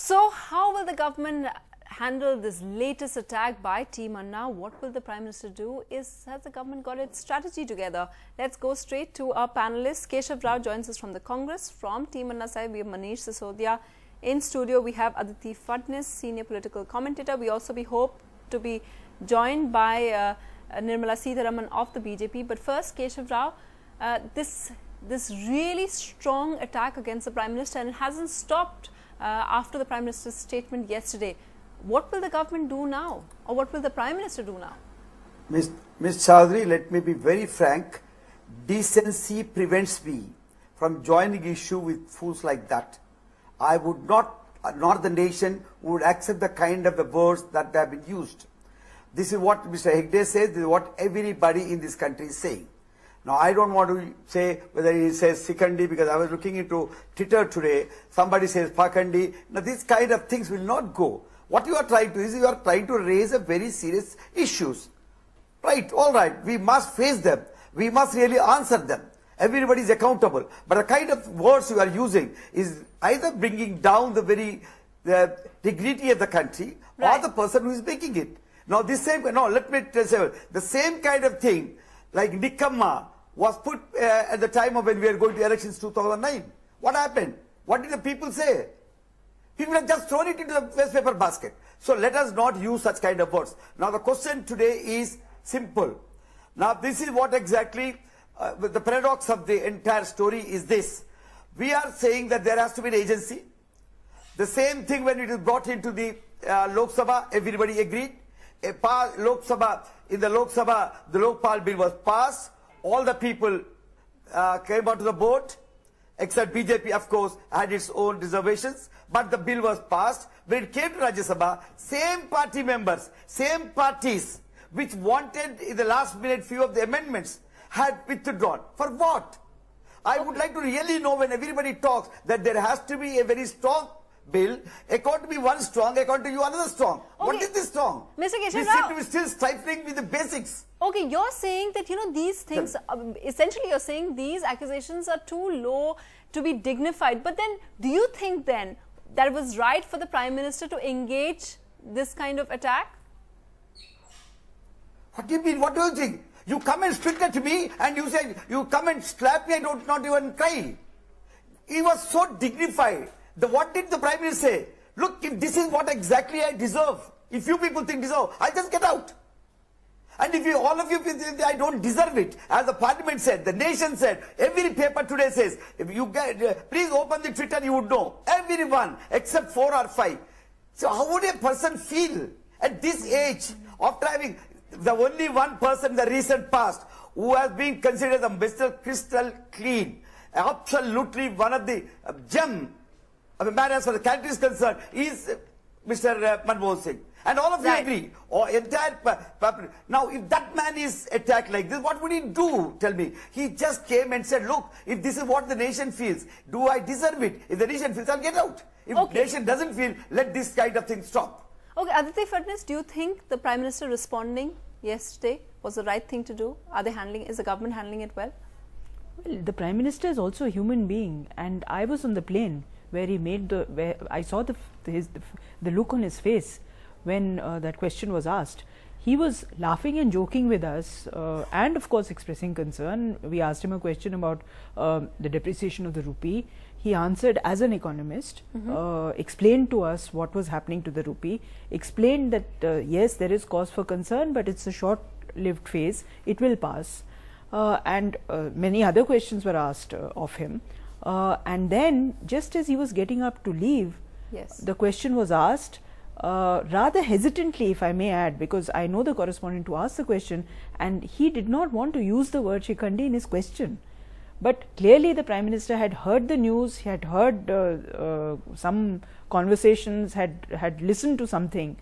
So, how will the government handle this latest attack by Team Anna? What will the Prime Minister do? Has the government got its strategy together? Let's go straight to our panelists. Keshav Rao joins us from the Congress. From Team Anna side, we have Manish Sisodia. In studio, we have Aditi Phadnis, senior political commentator. We also hope to be joined by Nirmala Sitharaman of the BJP. But first, Keshav Rao, this really strong attack against the Prime Minister, and it hasn't stopped after the Prime Minister's statement yesterday. What will the government do now, or what will the Prime Minister do now? Ms. Chaudhary, let me be very frank. Decency prevents me from joining issue with fools like that. I would not, nor the nation would accept the kind of the words that have been used. This is what Mr. Hegde says, this is what everybody in this country is saying. Now, I don't want to say whether he says Sikandi, because I was looking into Twitter today. Somebody says Pakandi. Now, these kind of things will not go. What you are trying to is you are trying to raise a very serious issues. Right, all right, we must face them. We must really answer them. Everybody is accountable. But the kind of words you are using is either bringing down the dignity of the country, right, or the person who is making it. Now, let me tell you, the same kind of thing like Nikamma was put at the time of when we were going to elections 2009. What happened? What did the people say? People have just thrown it into the waste paper basket. So let us not use such kind of words. Now the question today is simple. Now this is what exactly the paradox of the entire story is this. We are saying that there has to be an agency. The same thing when it is brought into the Lok Sabha, everybody agreed. In the Lok Sabha, the Lokpal bill was passed. All the people came onto the boat, except BJP, of course, had its own reservations. But the bill was passed. When it came to Rajya Sabha, same party members, same parties, which wanted in the last minute few of the amendments, had withdrawn. For what? I would like to really know, when everybody talks, that there has to be a very strong bill, according to me one strong, according to you another strong. Okay. What is this strong? Mr. Keshav we seem to be still stifling with the basics. Okay, you're saying that, these things, essentially you're saying these accusations are too low to be dignified. But then, do you think then that it was right for the Prime Minister to engage this kind of attack? What do you mean? What do you think? You come and spit at me and you say, you come and slap me and not even cry. He was so dignified. What did the Prime Minister say? Look, if this is what exactly I deserve, if you people think deserve, I'll just get out. And if all of you think I don't deserve it, as the Parliament said, the nation said, every paper today says, if you please open the Twitter, you would know. Everyone, except 4 or 5. So how would a person feel at this age, after having the only one person in the recent past who has been considered the Mr. Crystal Clean, absolutely one of the gem of a man as far as the country is concerned, is Mr. Manmohan Singh. And all of you agree. Or entire now, if that man is attacked like this, what would he do? Tell me. He just came and said, look, if this is what the nation feels, do I deserve it? If the nation feels, I'll get out. If the nation doesn't feel, let this kind of thing stop. Okay, Aditi Phadnis, do you think the Prime Minister responding yesterday was the right thing to do? Is the government handling it well? Well, the Prime Minister is also a human being, and I was on the plane where he made where I saw the look on his face when that question was asked. He was laughing and joking with us, and of course expressing concern. We asked him a question about the depreciation of the rupee. He answered as an economist, explained to us what was happening to the rupee, explained that yes, there is cause for concern, but it's a short-lived phase, it will pass. And many other questions were asked of him. And then, just as he was getting up to leave, the question was asked, rather hesitantly, if I may add, because I know the correspondent who asked the question, and he did not want to use the word Shikandi in his question. But clearly the Prime Minister had heard the news, he had heard some conversations, had listened to something.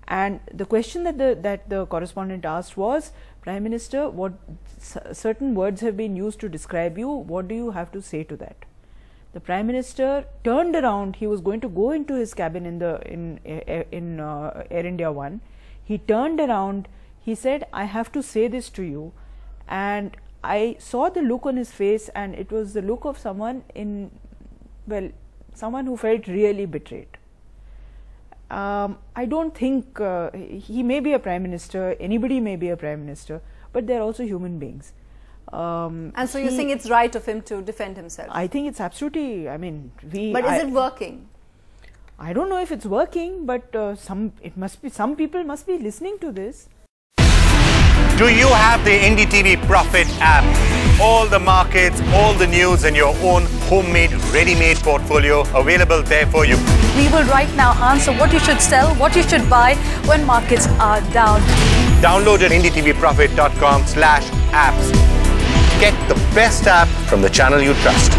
And the question that the correspondent asked was, Prime Minister, what certain words have been used to describe you, what do you have to say to that? The Prime Minister turned around. He was going to go into his cabin in Air India 1. He turned around. He said, I have to say this to you. And I saw the look on his face, and it was the look of someone someone who felt really betrayed. I don't think he may be a prime minister, anybody may be a prime minister, but they're also human beings. And so you think it's right of him to defend himself? I think it's absolutely, I mean, But is it working? I don't know if it's working, but some people must be listening to this. Do you have the NDTV Profit app? All the markets, all the news and your own homemade, ready-made portfolio available there for you. We will right now answer what you should sell, what you should buy when markets are down. Download at ndtvprofit.com/apps. Get the best app from the channel you trust.